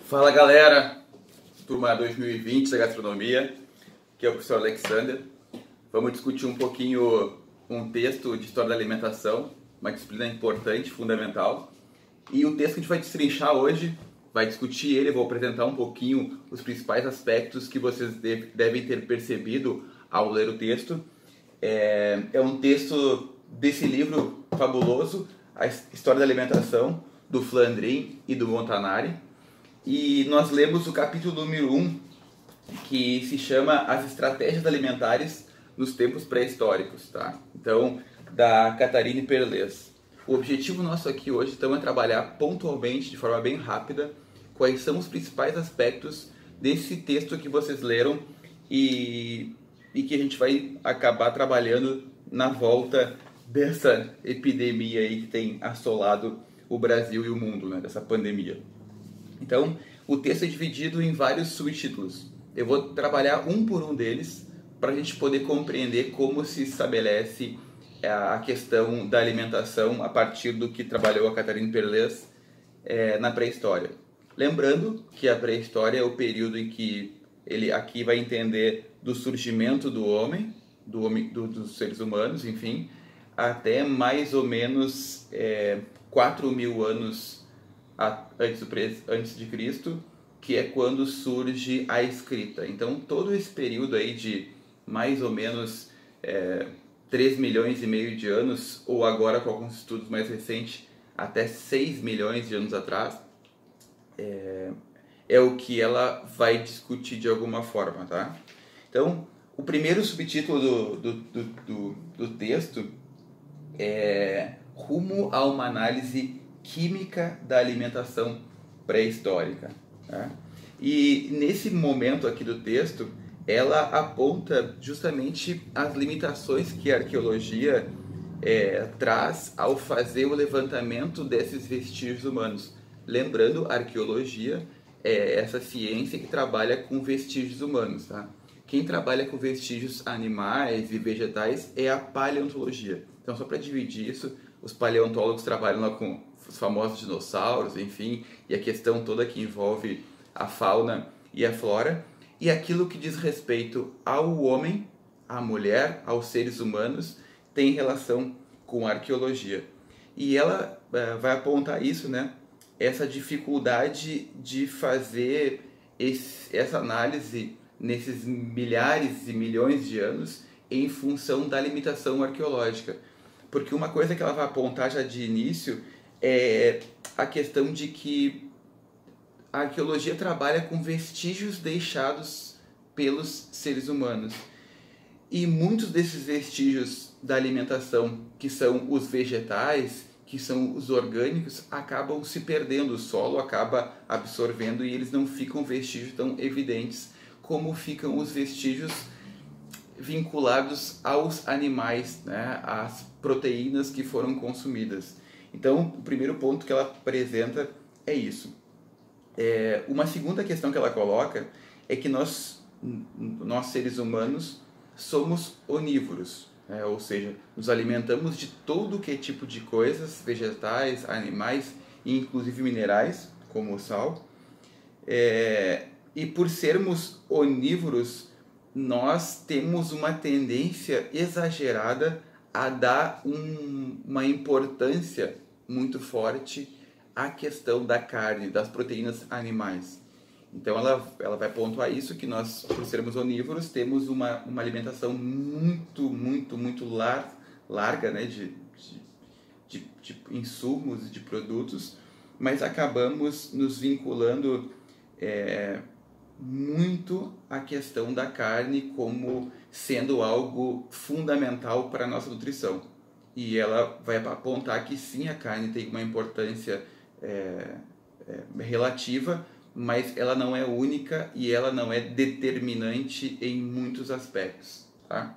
Fala galera, turma 2020 da gastronomia, aqui é o professor Alexander. Vamos discutir um pouquinho um texto de história da alimentação, uma disciplina importante, fundamental. E o texto que a gente vai destrinchar hoje, vai discutir ele, vou apresentar um pouquinho os principais aspectos que vocês devem ter percebido ao ler o texto. É um texto desse livro fabuloso, A História da Alimentação, do Flandrin e do Montanari. E nós lemos o capítulo número 1, que se chama As Estratégias Alimentares nos Tempos Pré-Históricos, tá? Então, da Catharine Perlez. O objetivo nosso aqui hoje, então, é trabalhar pontualmente, de forma bem rápida, quais são os principais aspectos desse texto que vocês leram e que a gente vai acabar trabalhando na volta dessa epidemia aí que tem assolado o Brasil e o mundo, né? Dessa pandemia. Então, o texto é dividido em vários subtítulos. Eu vou trabalhar um por um deles para a gente poder compreender como se estabelece a questão da alimentação a partir do que trabalhou a Catharine Perlez na pré-história. Lembrando que a pré-história é o período em que ele aqui vai entender do surgimento do homem, dos seres humanos, enfim, até mais ou menos 4.000 anos antes de Cristo, que é quando surge a escrita. Então, todo esse período aí de mais ou menos 3 milhões e meio de anos, ou agora com alguns estudos mais recentes, até 6 milhões de anos atrás, é o que ela vai discutir de alguma forma, tá? Então, o primeiro subtítulo do texto é Rumo a uma análise química da alimentação pré-histórica. Tá? E nesse momento aqui do texto, ela aponta justamente as limitações que a arqueologia traz ao fazer o levantamento desses vestígios humanos. Lembrando, a arqueologia é essa ciência que trabalha com vestígios humanos. Tá? Quem trabalha com vestígios animais e vegetais é a paleontologia. Então, só para dividir isso, os paleontólogos trabalham lá com os famosos dinossauros, enfim, e a questão toda que envolve a fauna e a flora, e aquilo que diz respeito ao homem, à mulher, aos seres humanos, tem relação com a arqueologia. E ela vai apontar isso, né? Essa dificuldade de fazer essa análise nesses milhares e milhões de anos em função da limitação arqueológica. Porque uma coisa que ela vai apontar já de início é a questão de que a arqueologia trabalha com vestígios deixados pelos seres humanos. E muitos desses vestígios da alimentação, que são os vegetais, que são os orgânicos, acabam se perdendo, o solo acaba absorvendo e eles não ficam vestígios tão evidentes como ficam os vestígios vinculados aos animais, né, às proteínas que foram consumidas. Então, o primeiro ponto que ela apresenta é isso. Uma segunda questão que ela coloca é que nós seres humanos, somos onívoros, né? Ou seja, nos alimentamos de todo que é tipo de coisas, vegetais, animais e inclusive minerais, como o sal. E por sermos onívoros, nós temos uma tendência exagerada a dar uma importância muito forte à questão da carne, das proteínas animais. Então ela vai pontuar isso, que nós, por sermos onívoros, temos uma alimentação muito larga, né, de insumos e de produtos, mas acabamos nos vinculando muito à questão da carne como sendo algo fundamental para a nossa nutrição. E ela vai apontar que sim, a carne tem uma importância relativa, mas ela não é única e ela não é determinante em muitos aspectos. Tá?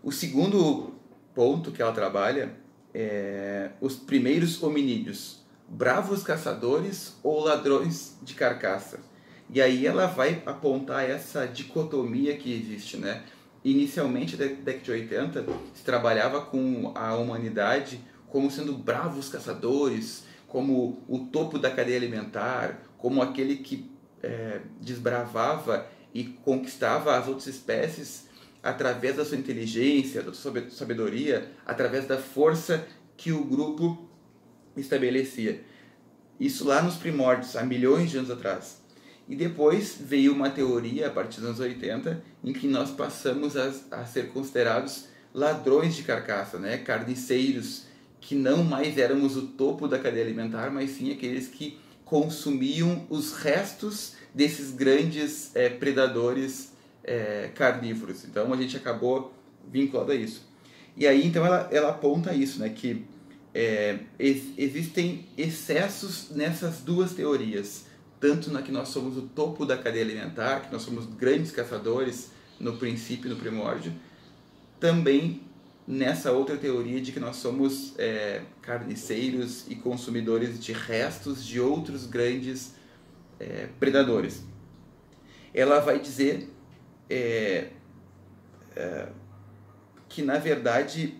O segundo ponto que ela trabalha é os primeiros hominídeos, bravos caçadores ou ladrões de carcaça. E aí ela vai apontar essa dicotomia que existe, né? Inicialmente, na década de 80, se trabalhava com a humanidade como sendo bravos caçadores, como o topo da cadeia alimentar, como aquele que desbravava e conquistava as outras espécies através da sua inteligência, da sua sabedoria, através da força que o grupo estabelecia. Isso lá nos primórdios, há milhões de anos atrás. E depois veio uma teoria, a partir dos anos 80, em que nós passamos a ser considerados ladrões de carcaça, né? Carniceiros, que não mais éramos o topo da cadeia alimentar, mas sim aqueles que consumiam os restos desses grandes predadores carnívoros. Então a gente acabou vinculado a isso. E aí então ela aponta isso, né? Que existem excessos nessas duas teorias, tanto na que nós somos o topo da cadeia alimentar, que nós somos grandes caçadores no princípio, no primórdio, também nessa outra teoria de que nós somos carniceiros e consumidores de restos de outros grandes predadores. Ela vai dizer que, na verdade,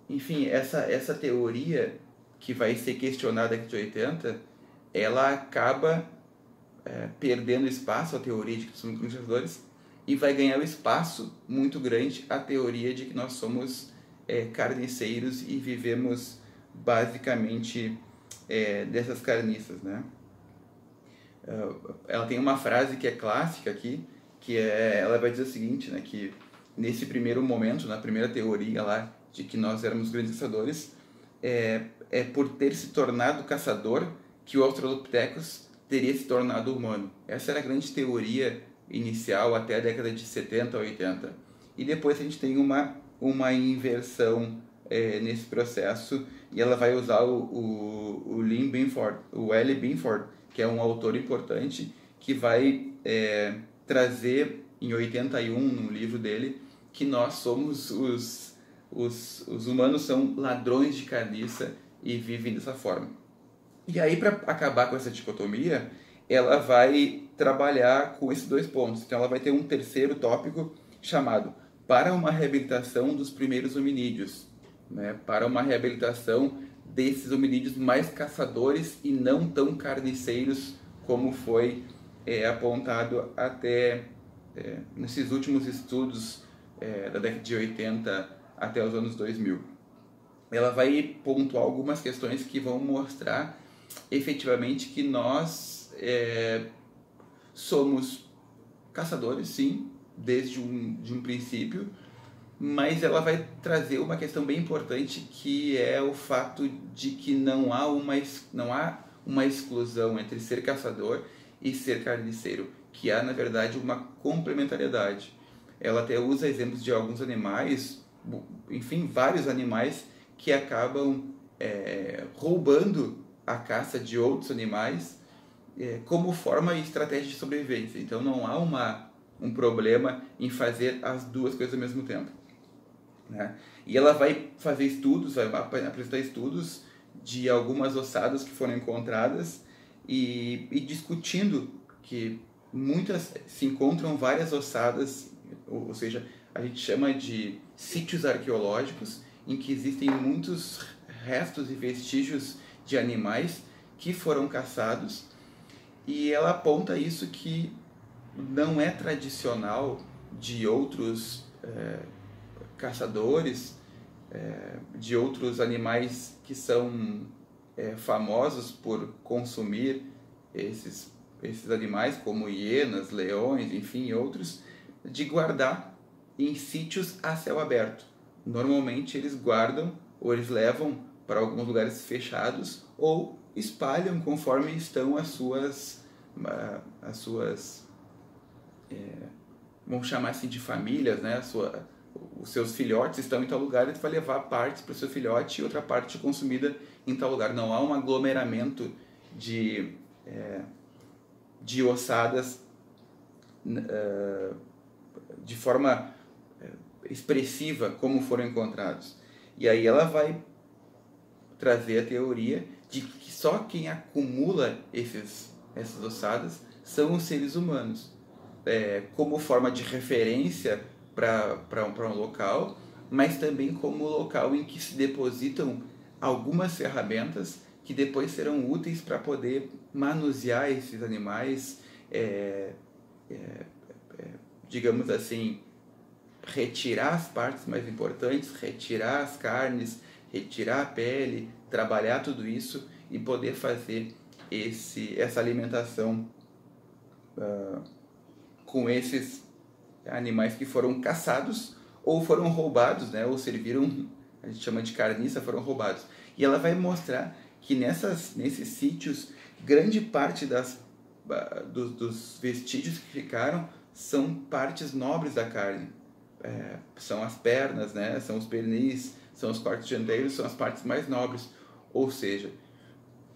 enfim, essa teoria que vai ser questionada aqui de 80, ela acaba perdendo espaço, a teoria de que somos caçadores, e vai ganhar um espaço muito grande a teoria de que nós somos carniceiros e vivemos basicamente dessas carniças, né? Ela tem uma frase que é clássica aqui, que ela vai dizer o seguinte, né, que nesse primeiro momento, na primeira teoria lá de que nós éramos grandes caçadores, é por ter se tornado caçador que o Australopithecus teria se tornado humano. Essa era a grande teoria inicial até a década de 70 ou 80. E depois a gente tem uma inversão nesse processo, e ela vai usar o Lynn Binford, o L. Binford, que é um autor importante, que vai trazer em 81, no livro dele, que nós somos os humanos são ladrões de carniça e vivem dessa forma. E aí, para acabar com essa dicotomia, ela vai trabalhar com esses dois pontos. Então ela vai ter um terceiro tópico chamado para uma reabilitação dos primeiros hominídeos, né? Para uma reabilitação desses hominídeos mais caçadores e não tão carniceiros como foi apontado até nesses últimos estudos da década de 80 até os anos 2000. Ela vai pontuar algumas questões que vão mostrar efetivamente que nós somos caçadores, sim, desde de um princípio, mas ela vai trazer uma questão bem importante, que é o fato de que não há uma exclusão entre ser caçador e ser carniceiro, que há, na verdade, uma complementariedade. Ela até usa exemplos de alguns animais, enfim, vários animais que acabam roubando a caça de outros animais como forma e estratégia de sobrevivência. Então não há um problema em fazer as duas coisas ao mesmo tempo, né? E ela vai fazer estudos, vai apresentar estudos de algumas ossadas que foram encontradas e discutindo que se encontram várias ossadas, ou seja, a gente chama de sítios arqueológicos, em que existem muitos restos e vestígios de animais que foram caçados, e ela aponta isso, que não é tradicional de outros caçadores, de outros animais que são famosos por consumir esses animais, como hienas, leões, enfim, outros, de guardar em sítios a céu aberto. Normalmente eles guardam, ou eles levam para alguns lugares fechados, ou espalham conforme estão as suas vamos chamar assim de famílias, né? Os seus filhotes estão em tal lugar, e tu vai levar partes para o seu filhote e outra parte consumida em tal lugar. Não há um aglomeramento de ossadas de forma expressiva como foram encontrados. E aí ela vai trazer a teoria de que só quem acumula essas ossadas são os seres humanos, como forma de referência para um local, mas também como local em que se depositam algumas ferramentas que depois serão úteis para poder manusear esses animais, digamos assim, retirar as partes mais importantes, retirar as carnes, retirar a pele, trabalhar tudo isso e poder fazer essa alimentação com esses animais que foram caçados ou foram roubados, né, ou serviram, a gente chama de carniça, foram roubados. E ela vai mostrar que nesses sítios, grande parte dos vestígios que ficaram são partes nobres da carne. São as pernas, né, são os pernis, são os cortes dianteiros, são as partes mais nobres. Ou seja,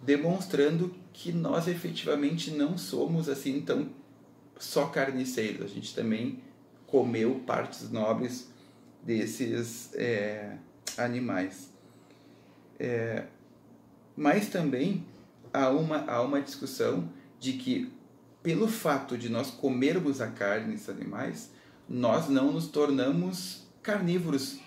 demonstrando que nós efetivamente não somos assim tão só carniceiros. A gente também comeu partes nobres desses animais. Mas também há uma discussão de que, pelo fato de nós comermos a carne desses animais, nós não nos tornamos carnívoros.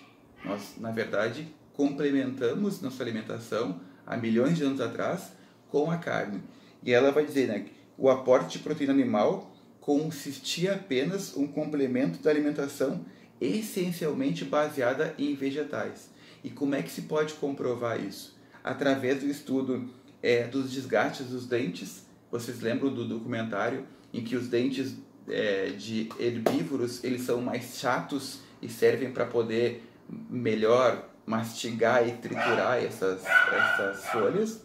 Nós, na verdade, complementamos nossa alimentação há milhões de anos atrás com a carne. E ela vai dizer, né, que o aporte de proteína animal consistia apenas um complemento da alimentação essencialmente baseada em vegetais. E como é que se pode comprovar isso? Através do estudo dos desgastes dos dentes. Vocês lembram do documentário em que os dentes de herbívoros eles são mais chatos e servem para poder melhor mastigar e triturar essas folhas?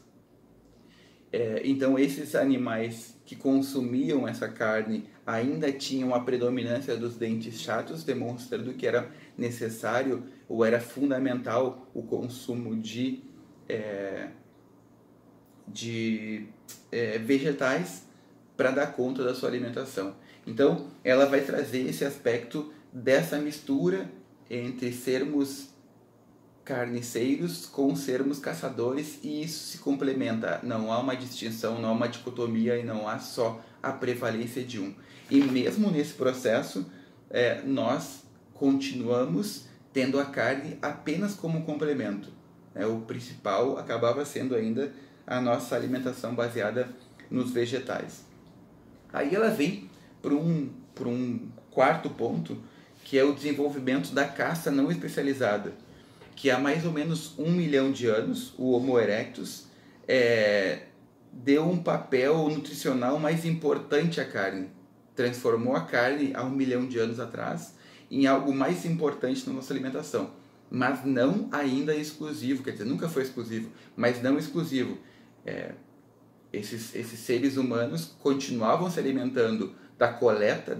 Então esses animais que consumiam essa carne ainda tinham a predominância dos dentes chatos, demonstrando que era necessário ou era fundamental o consumo de vegetais para dar conta da sua alimentação. Então ela vai trazer esse aspecto dessa mistura entre sermos carniceiros com sermos caçadores, e isso se complementa. Não há uma distinção, não há uma dicotomia e não há só a prevalência de um. E mesmo nesse processo, nós continuamos tendo a carne apenas como complemento. O principal acabava sendo ainda a nossa alimentação baseada nos vegetais. Aí ela vem para um quarto ponto, que é o desenvolvimento da caça não especializada, que há mais ou menos 1 milhão de anos, o Homo erectus deu um papel nutricional mais importante à carne. Transformou a carne há 1 milhão de anos atrás em algo mais importante na nossa alimentação. Mas não ainda exclusivo, quer dizer, nunca foi exclusivo, mas não exclusivo. Esses seres humanos continuavam se alimentando da coleta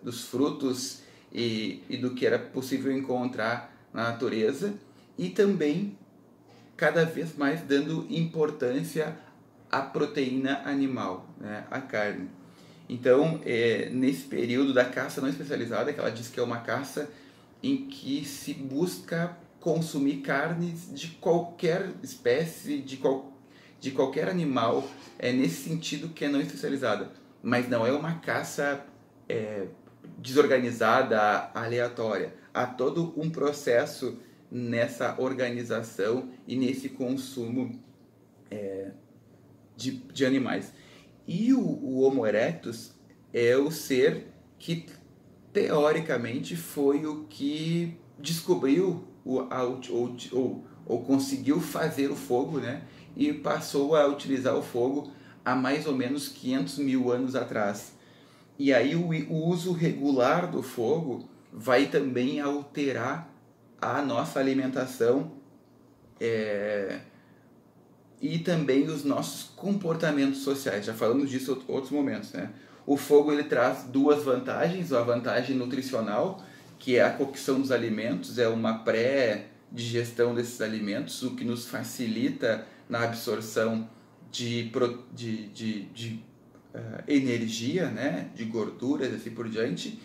dos frutos e do que era possível encontrar na natureza, e também cada vez mais dando importância à proteína animal, né, à carne. Então, nesse período da caça não especializada, que ela diz que é uma caça em que se busca consumir carnes de qualquer espécie, de qualquer animal, nesse sentido que é não especializada, mas não é uma caça desorganizada, aleatória. Há todo um processo nessa organização e nesse consumo de animais. E o Homo erectus é o ser que, teoricamente, foi o que descobriu ou conseguiu fazer o fogo, né? E passou a utilizar o fogo há mais ou menos 500 mil anos atrás. E aí o uso regular do fogo vai também alterar a nossa alimentação e também os nossos comportamentos sociais. Já falamos disso em outros momentos, né? O fogo ele traz duas vantagens: a vantagem nutricional, que é a cocção dos alimentos, é uma pré-digestão desses alimentos, o que nos facilita na absorção de energia, né? De gorduras, assim por diante.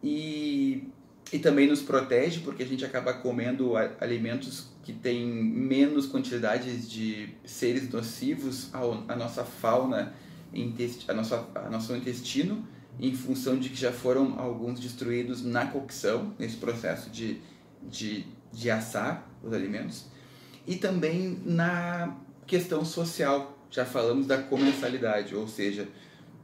E também nos protege, porque a gente acaba comendo alimentos que têm menos quantidades de seres nocivos à nossa fauna, a nosso intestino, em função de que já foram alguns destruídos na cocção, nesse processo de assar os alimentos. e também na questão social. Já falamos da comensalidade, ou seja,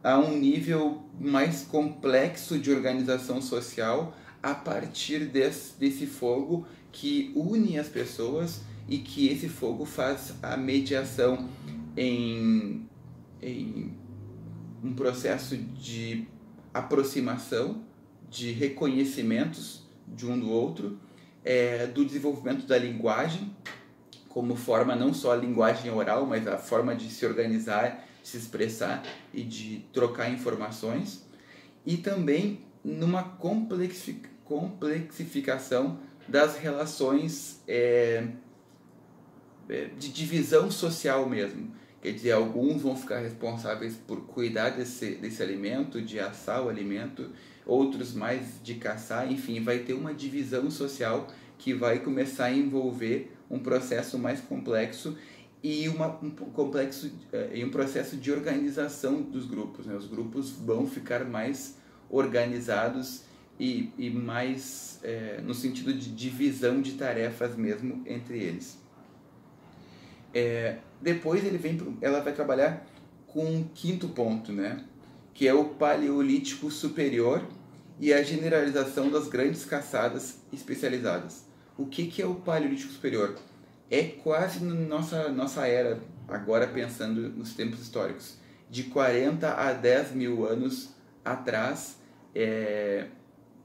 há um nível mais complexo de organização social a partir desse fogo que une as pessoas e que esse fogo faz a mediação em um processo de aproximação, de reconhecimentos de um do outro, do desenvolvimento da linguagem, como forma não só a linguagem oral, mas a forma de se organizar, de se expressar e de trocar informações, e também numa complexificação das relações de divisão social mesmo. Quer dizer, alguns vão ficar responsáveis por cuidar desse alimento, de assar o alimento, outros mais de caçar, enfim, vai ter uma divisão social que vai começar a envolver um processo mais complexo e um processo de organização dos grupos, né? Os grupos vão ficar mais organizados e mais no sentido de divisão de tarefas mesmo entre eles. Depois ela vai trabalhar com um quinto ponto, né? Que é o Paleolítico Superior e a generalização das grandes caçadas especializadas. O que é o Paleolítico Superior? É quase na nossa era, agora pensando nos tempos históricos, de 40 a 10 mil anos atrás,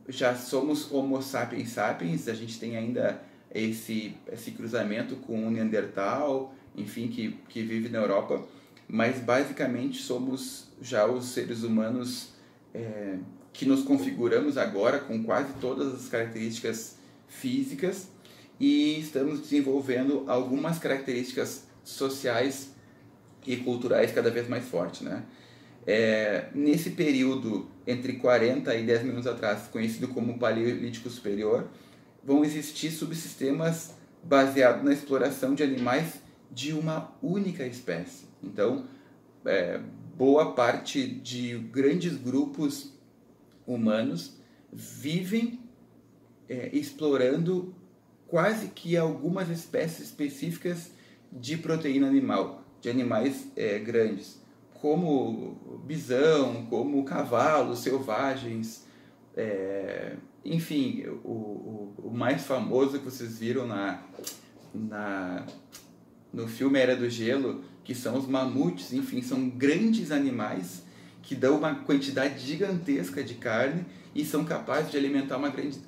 já somos Homo sapiens sapiens, a gente tem ainda esse cruzamento com o Neandertal, enfim, que vive na Europa, mas basicamente somos já os seres humanos que nos configuramos agora com quase todas as características físicas e estamos desenvolvendo algumas características sociais e culturais cada vez mais fortes, né? Nesse período entre 40 e 10 mil anos atrás, conhecido como Paleolítico Superior, vão existir subsistemas baseados na exploração de animais de uma única espécie. Então, boa parte de grandes grupos humanos vivem explorando quase que algumas espécies específicas de proteína animal, de animais grandes, como bisão, como cavalos selvagens, enfim, o mais famoso que vocês viram no filme Era do Gelo, que são os mamutes, enfim, são grandes animais que dão uma quantidade gigantesca de carne e são capazes de alimentar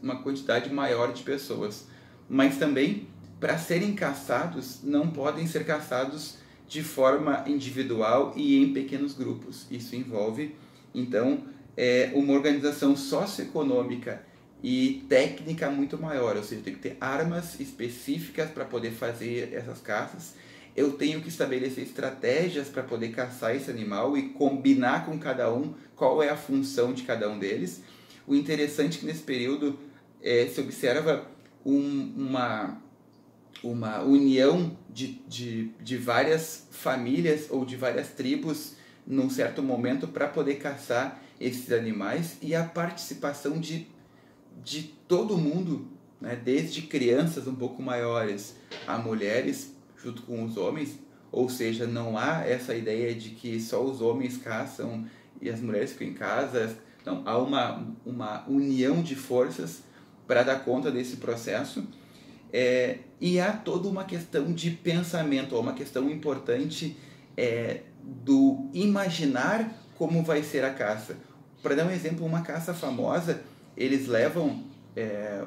uma quantidade maior de pessoas. Mas também, para serem caçados, não podem ser caçados de forma individual e em pequenos grupos. Isso envolve, então, uma organização socioeconômica e técnica muito maior, ou seja, tem que ter armas específicas para poder fazer essas caças. Eu tenho que estabelecer estratégias para poder caçar esse animal e combinar com cada um qual é a função de cada um deles. O interessante é que nesse período se observa uma união de várias famílias ou de várias tribos num certo momento para poder caçar esses animais e a participação de todo mundo, né, desde crianças um pouco maiores a mulheres junto com os homens, ou seja, não há essa ideia de que só os homens caçam e as mulheres ficam em casa. Não, há uma união de forças para dar conta desse processo. E há toda uma questão de pensamento, uma questão importante do imaginar como vai ser a caça. Para dar um exemplo, uma caça famosa, eles levam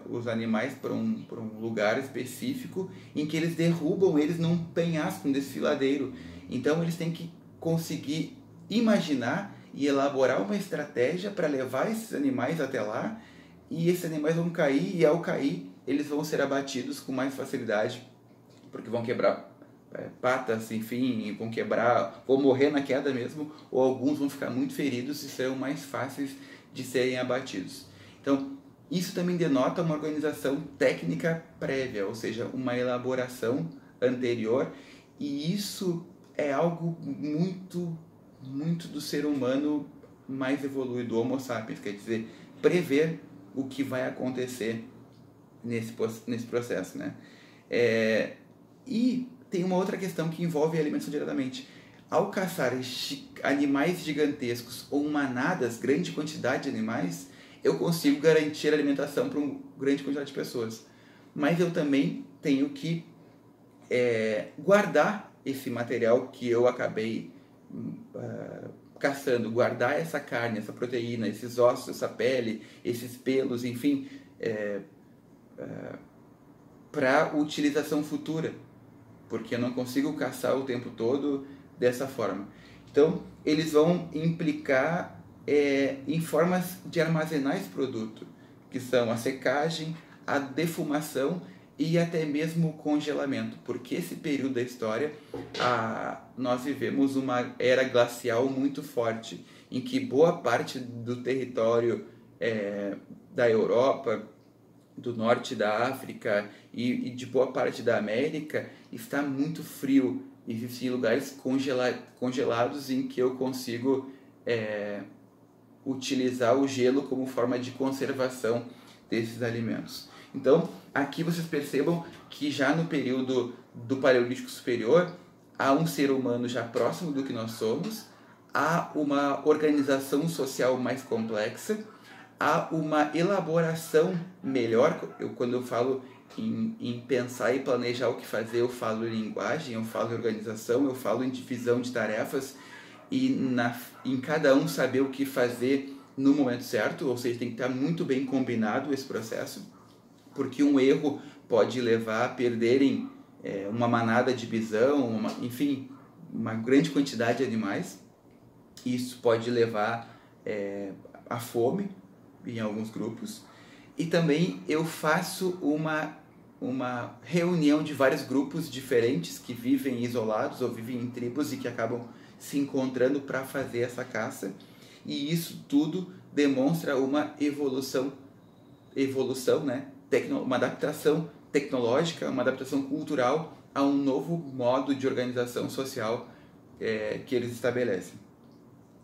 os animais para um lugar específico em que eles derrubam eles num penhasco, num desfiladeiro. Então eles têm que conseguir imaginar e elaborar uma estratégia para levar esses animais até lá, e esses animais vão cair, e ao cair eles vão ser abatidos com mais facilidade, porque vão quebrar patas, enfim, vão morrer na queda mesmo, ou alguns vão ficar muito feridos e serão mais fáceis de serem abatidos. Então, isso também denota uma organização técnica prévia, ou seja, uma elaboração anterior, e isso é algo muito, muito do ser humano mais evoluído, do Homo sapiens, quer dizer, prever o que vai acontecer nesse processo, né? E tem uma outra questão que envolve a alimentação diretamente. Ao caçar animais gigantescos ou manadas, grande quantidade de animais, eu consigo garantir alimentação para uma grande quantidade de pessoas. Mas eu também tenho que guardar esse material que eu acabei caçando, guardar essa carne, essa proteína, esses ossos, essa pele, esses pelos, enfim, para utilização futura, porque eu não consigo caçar o tempo todo dessa forma. Então, eles vão implicar em formas de armazenar esse produto, que são a secagem, a defumação e até mesmo o congelamento, porque esse período da história nós vivemos uma era glacial muito forte, em que boa parte do território da Europa, do norte da África e de boa parte da América está muito frio. Existem lugares congelados em que eu consigo utilizar o gelo como forma de conservação desses alimentos. Então, aqui vocês percebam que já no período do Paleolítico Superior, há um ser humano já próximo do que nós somos, há uma organização social mais complexa, há uma elaboração melhor. Quando eu falo em pensar e planejar o que fazer, eu falo em linguagem, eu falo em organização, eu falo em divisão de tarefas e em cada um saber o que fazer no momento certo, ou seja, tem que estar muito bem combinado esse processo, porque um erro pode levar a perderem uma manada de bisão, enfim, uma grande quantidade de animais. Isso pode levar à fome em alguns grupos. E também eu faço uma reunião de vários grupos diferentes que vivem isolados ou vivem em tribos e que acabam se encontrando para fazer essa caça. E isso tudo demonstra uma evolução, né? Uma adaptação tecnológica, uma adaptação cultural a um novo modo de organização social que eles estabelecem.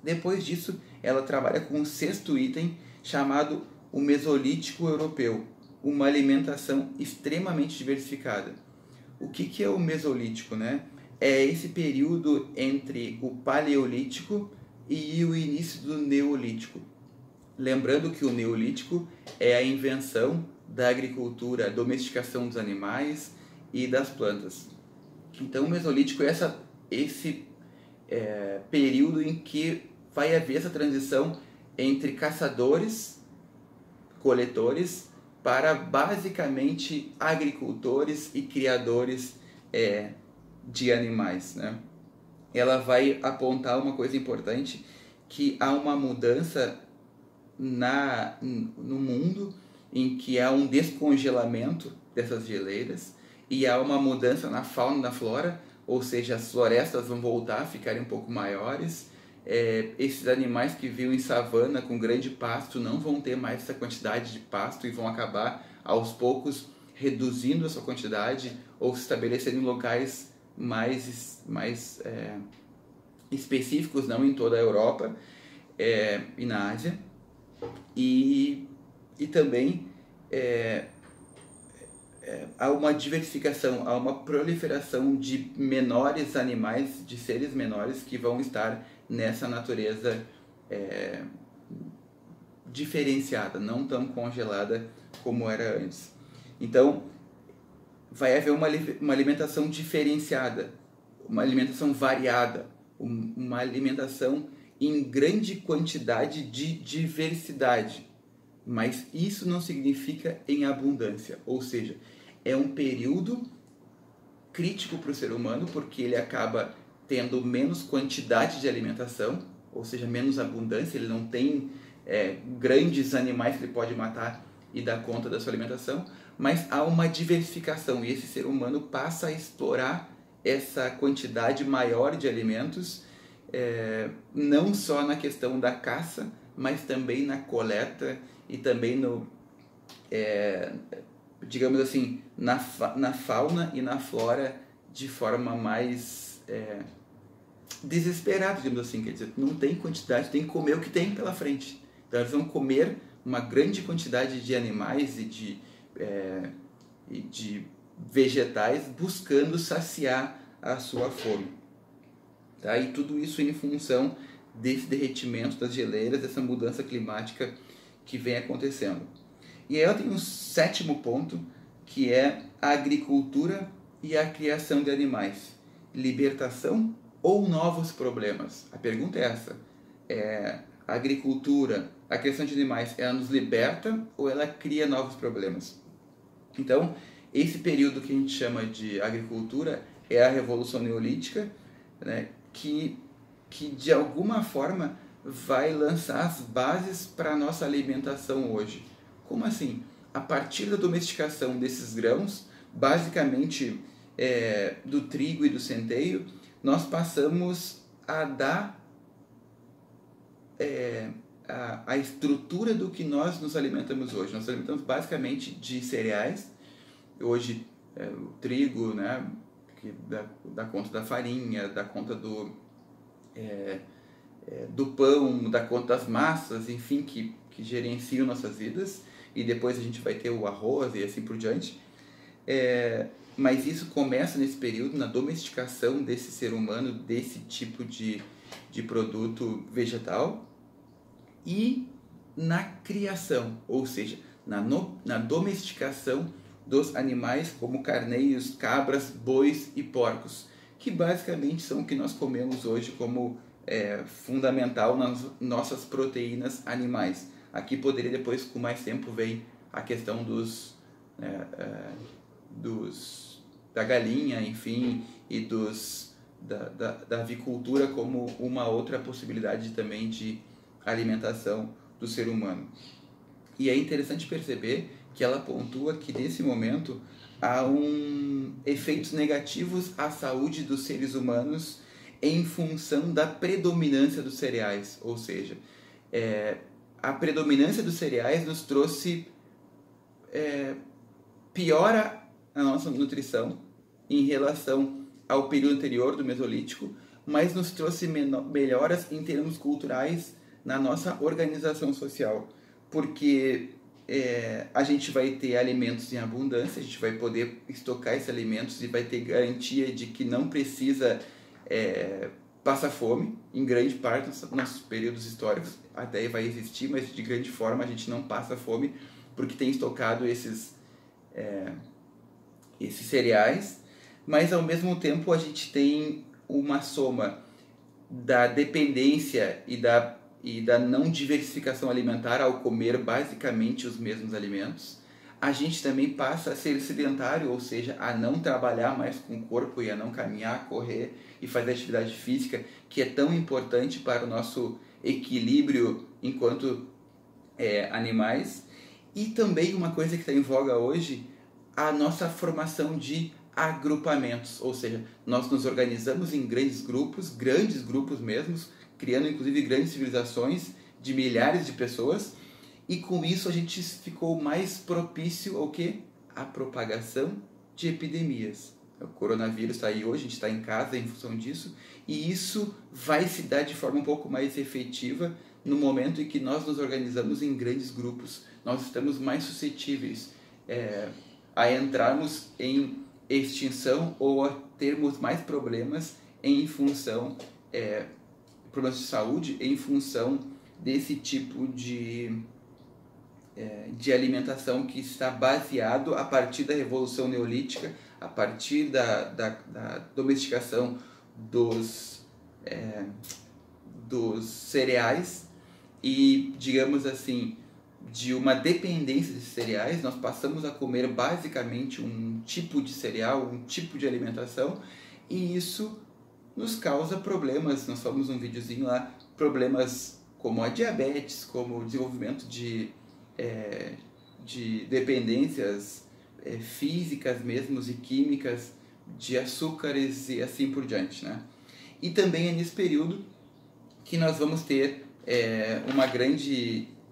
Depois disso, ela trabalha com um sexto item chamado o Mesolítico Europeu, uma alimentação extremamente diversificada. O que é o Mesolítico, né? É esse período entre o Paleolítico e o início do Neolítico. Lembrando que o Neolítico é a invenção da agricultura, a domesticação dos animais e das plantas. Então, o Mesolítico é esse período em que vai haver essa transição entre caçadores, coletores, para basicamente agricultores e criadores de animais, né? Ela vai apontar uma coisa importante, que há uma mudança no mundo em que há um descongelamento dessas geleiras e há uma mudança na fauna e na flora, ou seja, as florestas vão voltar a ficarem um pouco maiores. Esses animais que viviam em savana com grande pasto não vão ter mais essa quantidade de pasto e vão acabar aos poucos reduzindo a sua quantidade ou se estabelecendo em locais mais específicos, não em toda a Europa e na Ásia. E também há uma diversificação, há uma proliferação de menores animais, de seres menores que vão estar nessa natureza diferenciada, não tão congelada como era antes. Então, vai haver uma alimentação diferenciada, uma alimentação variada, uma alimentação em grande quantidade de diversidade. Mas isso não significa em abundância, ou seja, é um período crítico para o ser humano, porque ele acaba tendo menos quantidade de alimentação, ou seja, menos abundância, ele não tem grandes animais que ele pode matar e dar conta da sua alimentação, mas há uma diversificação e esse ser humano passa a explorar essa quantidade maior de alimentos, não só na questão da caça, mas também na coleta e também digamos assim, na fauna e na flora de forma mais desesperada, digamos assim, quer dizer, não tem quantidade, tem que comer o que tem pela frente. Então eles vão comer uma grande quantidade de animais e de vegetais buscando saciar a sua fome. Tá? E tudo isso em função desse derretimento das geleiras, dessa mudança climática que vem acontecendo. E aí eu tenho um sétimo ponto, que é a agricultura e a criação de animais. Libertação ou novos problemas? A pergunta é essa. A agricultura, a criação de animais, ela nos liberta ou ela cria novos problemas? Então, esse período que a gente chama de agricultura é a Revolução Neolítica, né, que de alguma forma vai lançar as bases para a nossa alimentação hoje. Como assim? A partir da domesticação desses grãos, basicamente do trigo e do centeio, nós passamos a dar a estrutura do que nós nos alimentamos hoje. Nós nos alimentamos basicamente de cereais. Hoje, o trigo, né, que dá conta da farinha, dá conta do pão, dá conta das massas, enfim, que gerenciam nossas vidas. E depois a gente vai ter o arroz e assim por diante. Mas isso começa nesse período, na domesticação desse ser humano, desse tipo de produto vegetal, e na criação, ou seja, na domesticação dos animais como carneiros, cabras, bois e porcos, que basicamente são o que nós comemos hoje como fundamental nas nossas proteínas animais. Aqui poderia depois, com mais tempo, vem a questão da galinha, enfim, e da avicultura como uma outra possibilidade também de alimentação do ser humano. E é interessante perceber que ela pontua que nesse momento há efeitos negativos à saúde dos seres humanos em função da predominância dos cereais, ou seja, a predominância dos cereais nos trouxe piora a nossa nutrição em relação ao período anterior do Mesolítico, mas nos trouxe melhoras em termos culturais na nossa organização social, porque a gente vai ter alimentos em abundância, a gente vai poder estocar esses alimentos e vai ter garantia de que não precisa passar fome, em grande parte dos nossos períodos históricos, até vai existir, mas de grande forma a gente não passa fome, porque tem estocado esses cereais, mas ao mesmo tempo a gente tem uma soma da dependência e da não diversificação alimentar ao comer basicamente os mesmos alimentos. A gente também passa a ser sedentário, ou seja, a não trabalhar mais com o corpo e a não caminhar, correr e fazer atividade física, que é tão importante para o nosso equilíbrio enquanto animais. E também uma coisa que está em voga hoje, a nossa formação de agrupamentos, ou seja, nós nos organizamos em grandes grupos mesmo, criando inclusive grandes civilizações de milhares de pessoas, e com isso a gente ficou mais propício ao quê? A propagação de epidemias. O coronavírus está aí hoje, a gente está em casa em função disso, e isso vai se dar de forma um pouco mais efetiva no momento em que nós nos organizamos em grandes grupos. Nós estamos mais suscetíveis a entrarmos em extinção ou a termos mais problemas em função problemas de saúde em função desse tipo de alimentação que está baseado a partir da Revolução Neolítica, a partir da domesticação dos cereais e, digamos assim, de uma dependência de cereais. Nós passamos a comer basicamente um tipo de cereal, um tipo de alimentação, e isso nos causa problemas. Nós falamos num videozinho lá, problemas como a diabetes, como o desenvolvimento de dependências físicas mesmo e químicas, de açúcares e assim por diante, né? E também é nesse período que nós vamos ter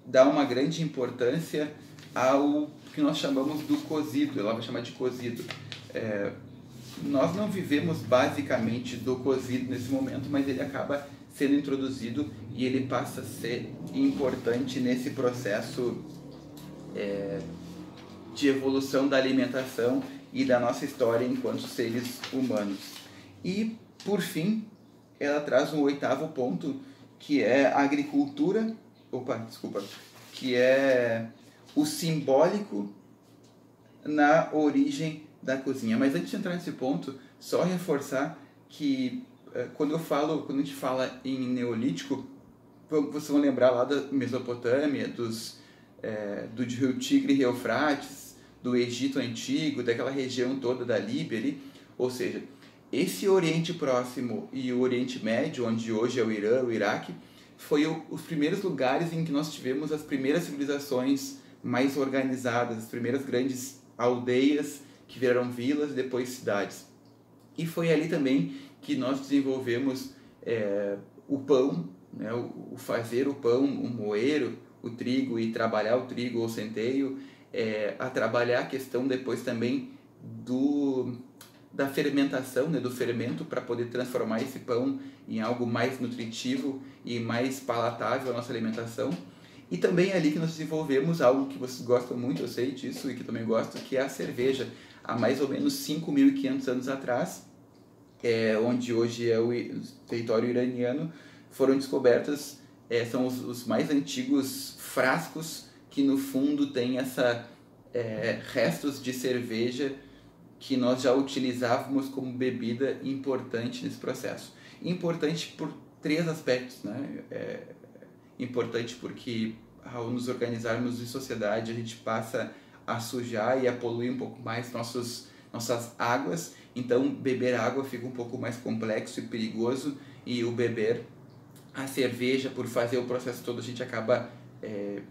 dar uma grande importância ao que nós chamamos do cozido. Ela vai chamar de cozido. Nós não vivemos basicamente do cozido nesse momento, mas ele acaba sendo introduzido e ele passa a ser importante nesse processo de evolução da alimentação e da nossa história enquanto seres humanos. E, por fim, ela traz um 8º ponto, que é a agricultura, que é o simbólico na origem da cozinha. Mas antes de entrar nesse ponto, só reforçar que quando a gente fala em Neolítico, vocês vão lembrar lá da Mesopotâmia, do Rio Tigre e Rio Eufrates, do Egito Antigo, daquela região toda da Líbia ali. Ou seja, esse Oriente Próximo e o Oriente Médio, onde hoje é o Irã, o Iraque, foi os primeiros lugares em que nós tivemos as primeiras civilizações mais organizadas, as primeiras grandes aldeias que viraram vilas e depois cidades. E foi ali também que nós desenvolvemos o pão, né, o fazer o pão, o moer o trigo e trabalhar o trigo ou centeio, a trabalhar a questão depois também da fermentação, né, do fermento, para poder transformar esse pão em algo mais nutritivo e mais palatável à nossa alimentação. E também é ali que nós desenvolvemos algo que vocês gostam muito, eu sei disso, e que também gosto, que é a cerveja. Há mais ou menos 5.500 anos atrás, onde hoje é o território iraniano, foram descobertas, são os mais antigos frascos que no fundo tem restos de cerveja que nós já utilizávamos como bebida importante nesse processo. Importante por 3 aspectos, né? Importante porque ao nos organizarmos em sociedade a gente passa a sujar e a poluir um pouco mais nossas águas, então beber água fica um pouco mais complexo e perigoso, e o beber a cerveja, por fazer o processo todo, a gente acaba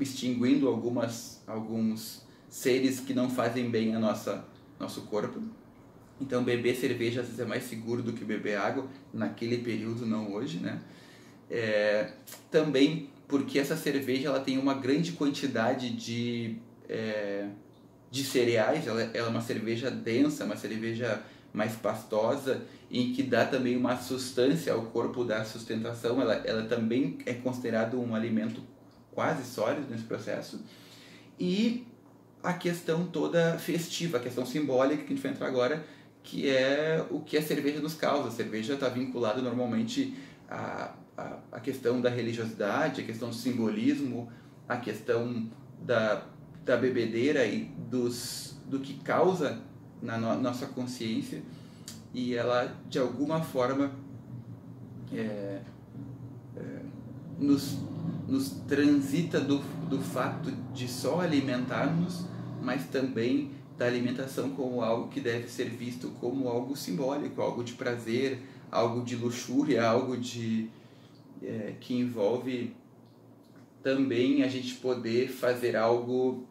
extinguindo alguns seres que não fazem bem a nosso corpo. Então beber cerveja às vezes é mais seguro do que beber água, naquele período, não hoje, né? Também porque essa cerveja ela tem uma grande quantidade de cereais, ela é uma cerveja densa, uma cerveja mais pastosa, em que dá também uma sustância ao corpo, da sustentação. Ela também é considerado um alimento quase sólido nesse processo. E a questão toda festiva, a questão simbólica que a gente vai entrar agora, que é o que a cerveja nos causa. A cerveja está vinculada normalmente a questão da religiosidade, a questão do simbolismo, a questão da bebedeira e do que causa na nossa consciência, e ela de alguma forma nos transita do fato de só alimentarmos, mas também da alimentação como algo que deve ser visto como algo simbólico, algo de prazer, algo de luxúria, algo que envolve também a gente poder fazer algo